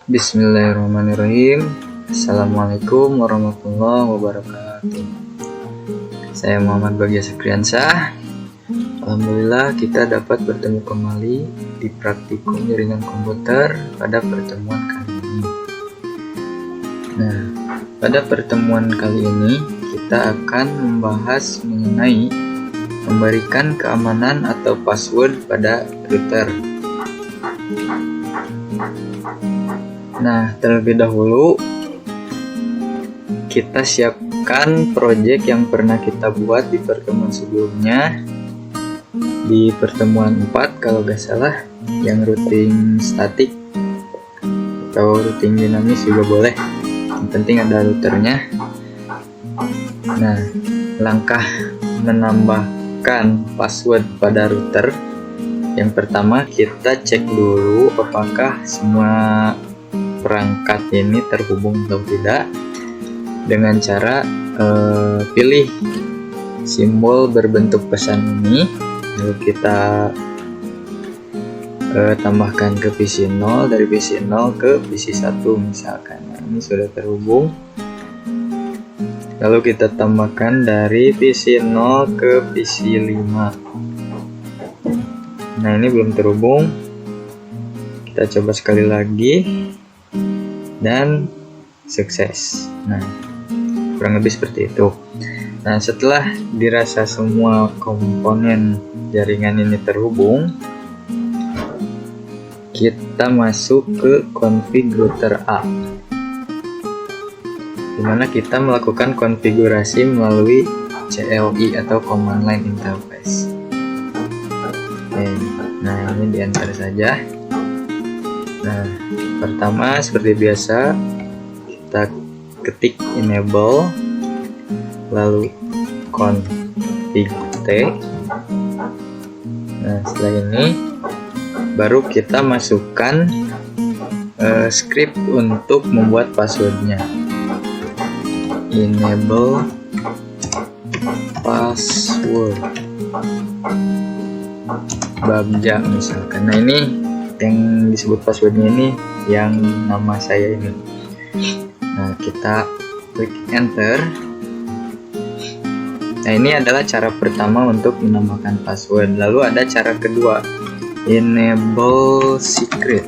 Bismillahirrahmanirrahim. Assalamualaikum warahmatullahi wabarakatuh. Saya Muhammad Bagja Sekriansah. Alhamdulillah kita dapat bertemu kembali di praktikum jaringan komputer pada pertemuan kali ini. Nah, pada pertemuan kali ini kita akan membahas mengenai memberikan keamanan atau password pada router. Nah, terlebih dahulu kita siapkan project yang pernah kita buat di pertemuan sebelumnya, di pertemuan 4 kalau gak salah, yang routing statik atau routing dinamis juga boleh, yang penting ada routernya. Nah, langkah menambahkan password pada router, yang pertama kita cek dulu apakah semua perangkat ini terhubung atau tidak dengan cara pilih simbol berbentuk pesan ini, lalu kita tambahkan ke PC 0, dari PC 0 ke PC 1 misalkan. Nah, ini sudah terhubung, lalu kita tambahkan dari PC 0 ke PC 5. Nah, ini belum terhubung, kita coba sekali lagi dan sukses. Nah, kurang lebih seperti itu. Nah, setelah dirasa semua komponen jaringan ini terhubung, kita masuk ke config router A, dimana kita melakukan konfigurasi melalui CLI atau command line interface. Oke, nah ini di enter saja. Nah, pertama seperti biasa kita ketik enable, lalu config T. Nah, setelah ini baru kita masukkan script untuk membuat passwordnya. Enable password Bagja misalkan. Nah, ini yang disebut passwordnya ini yang nama saya ini. Nah, kita klik enter. Nah, ini adalah cara pertama untuk menambahkan password. Lalu ada cara kedua, enable secret.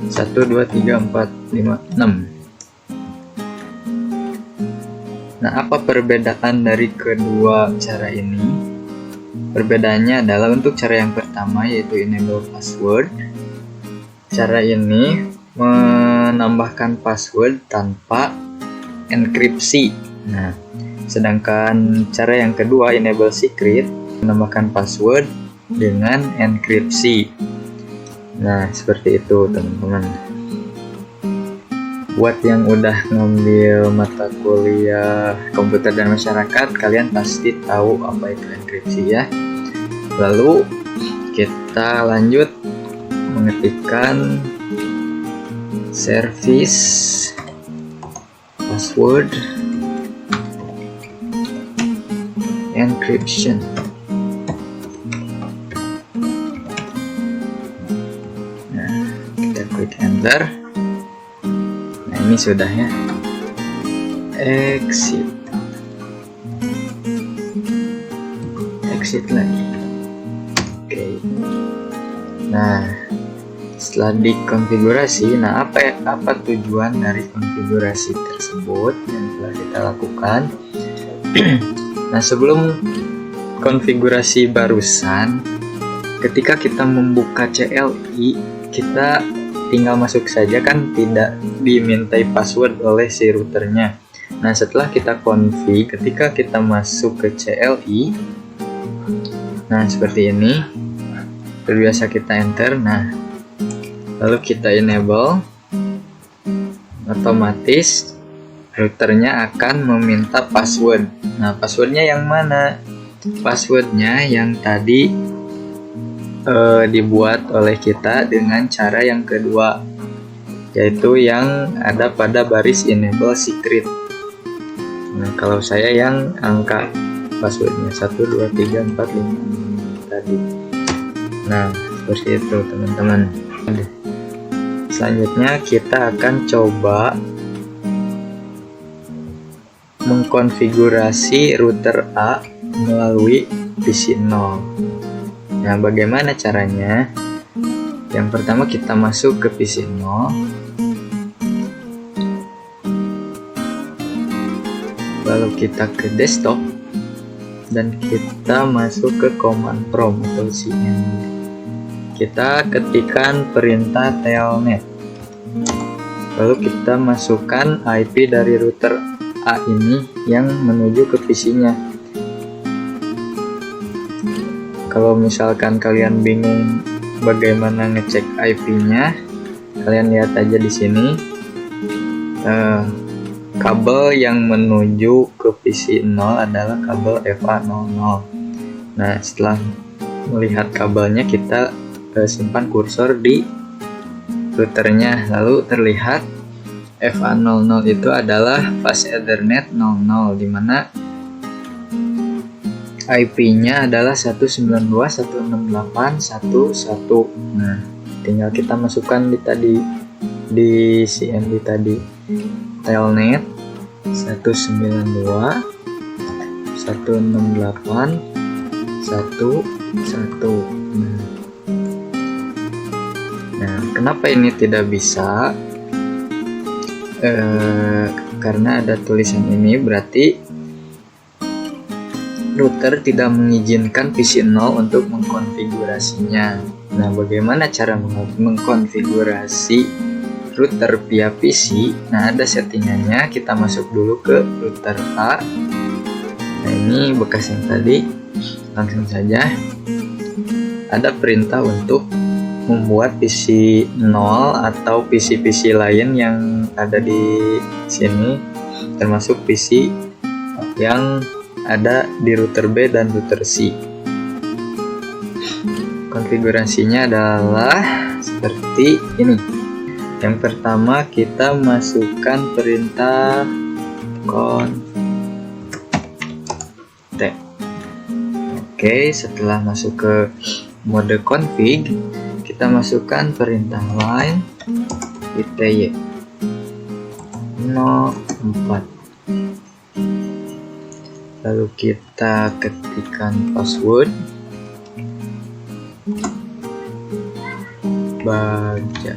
1 2 3 4 5 6. Nah, apa perbedaan dari kedua cara ini? Perbedaannya adalah untuk cara yang pertama, yaitu enable password. Cara ini menambahkan password tanpa enkripsi. Nah, sedangkan cara yang kedua, enable secret, menambahkan password dengan enkripsi. Nah, seperti itu teman-teman. Buat yang udah ngambil mata kuliah komputer dan masyarakat, kalian pasti tahu apa itu enkripsi ya. Lalu kita lanjut mengetikkan service password encryption. Nah, kita klik enter. Nah, ini sudah ya. Exit lagi. Oke. Nah, setelah dikonfigurasi, nah apa tujuan dari konfigurasi tersebut yang telah kita lakukan? Nah, sebelum konfigurasi barusan, ketika kita membuka CLI, kita tinggal masuk saja kan, tidak dimintai password oleh si routernya. Nah, setelah kita config, ketika kita masuk ke CLI, nah seperti ini, biasa kita enter. Nah, lalu kita enable, otomatis routernya akan meminta password. Nah, passwordnya yang mana? Passwordnya yang tadi dibuat oleh kita dengan cara yang kedua, yaitu yang ada pada baris enable secret. Nah, kalau saya yang angka passwordnya 1 2 3 4 5 tadi. Nah, seperti itu teman-teman. Selanjutnya kita akan coba mengkonfigurasi router A melalui PC 0. Nah, bagaimana caranya? Yang pertama kita masuk ke PC 0, lalu kita ke desktop dan kita masuk ke command prompt atau cmd. Kita ketikkan perintah telnet, lalu kita masukkan IP dari router A ini yang menuju ke PC-nya. Kalau misalkan kalian bingung bagaimana ngecek IP-nya, kalian lihat aja di sini. Kabel yang menuju ke PC 0 adalah kabel FA00. Nah, setelah melihat kabelnya, kita simpan kursor di routernya, lalu terlihat FA00 itu adalah fast Ethernet 00, dimana IP-nya adalah 192.168.1.1. Nah, tinggal kita masukkan di cmd tadi, telnet 192.168.1.1. Nah, kenapa ini tidak bisa? Karena ada tulisan ini, berarti router tidak mengizinkan PC 0 untuk mengkonfigurasinya. Nah, bagaimana cara mengkonfigurasi router via PC? Nah, ada settingannya. Kita masuk dulu ke router A. Nah, ini bekas yang tadi. Langsung saja ada perintah untuk membuat PC 0 atau PC-PC lain yang ada di sini, termasuk PC yang ada di router B dan router C. Konfigurasinya adalah seperti ini. Yang pertama kita masukkan perintah conf t. Oke, setelah masuk ke mode config, kita masukkan perintah line ity 04. Lalu kita ketikkan password baja.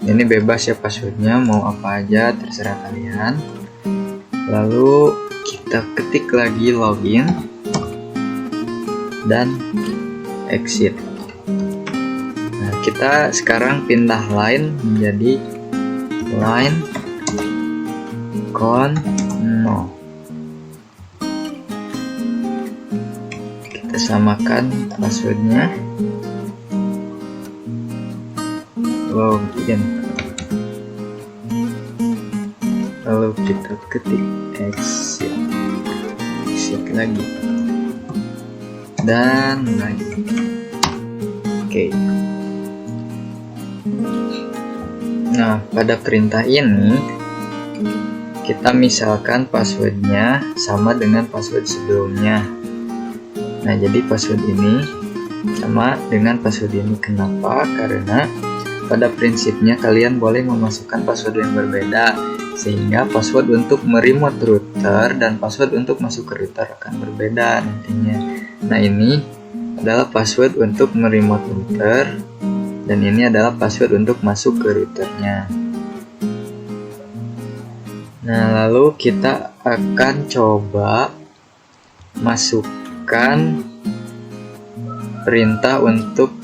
Ini bebas ya passwordnya, mau apa aja terserah kalian. Lalu kita ketik lagi login dan exit. Nah, kita sekarang pindah line menjadi line no. Kita samakan passwordnya, login, lalu kita ketik exit lagi dan lagi. Oke. Nah, pada perintah ini kita misalkan passwordnya sama dengan password sebelumnya. Nah, jadi password ini sama dengan password ini. Kenapa? Karena pada prinsipnya kalian boleh memasukkan password yang berbeda, sehingga password untuk meremote router dan password untuk masuk ke router akan berbeda nantinya. Nah, ini adalah password untuk meremote router dan ini adalah password untuk masuk ke routernya. Nah, lalu kita akan coba masukkan perintah untuk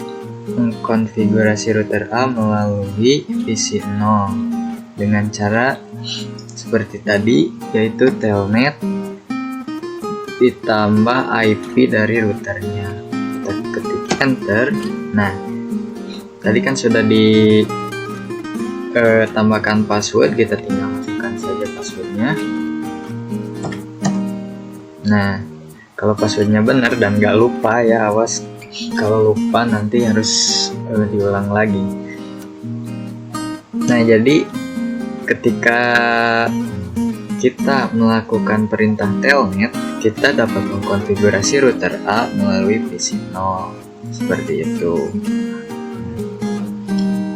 mengkonfigurasi router A melalui PC 0 dengan cara seperti tadi, yaitu telnet ditambah IP dari routernya. Kita ketik enter. Nah, tadi kan sudah ditambahkan password, kita tinggal masukkan saja passwordnya. Nah, kalau passwordnya benar dan nggak lupa ya, awas kalau lupa nanti harus diulang lagi. Nah, jadi ketika kita melakukan perintah telnet, kita dapat mengkonfigurasi router A melalui PC 0. Seperti itu.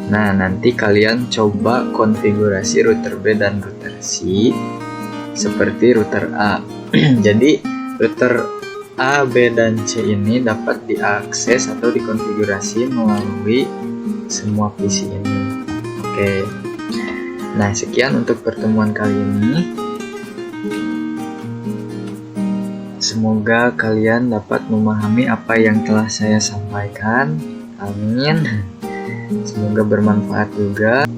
Nah, nanti kalian coba konfigurasi router B dan router C seperti router A. Jadi, router A, B, dan C ini dapat diakses atau dikonfigurasi melalui semua PC ini. Oke. Nah, sekian untuk pertemuan kali ini. Semoga kalian dapat memahami apa yang telah saya sampaikan. Amin. Semoga bermanfaat juga.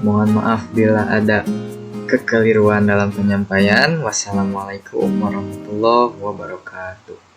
Mohon maaf bila ada kekeliruan dalam penyampaian. Wassalamualaikum warahmatullahi wabarakatuh.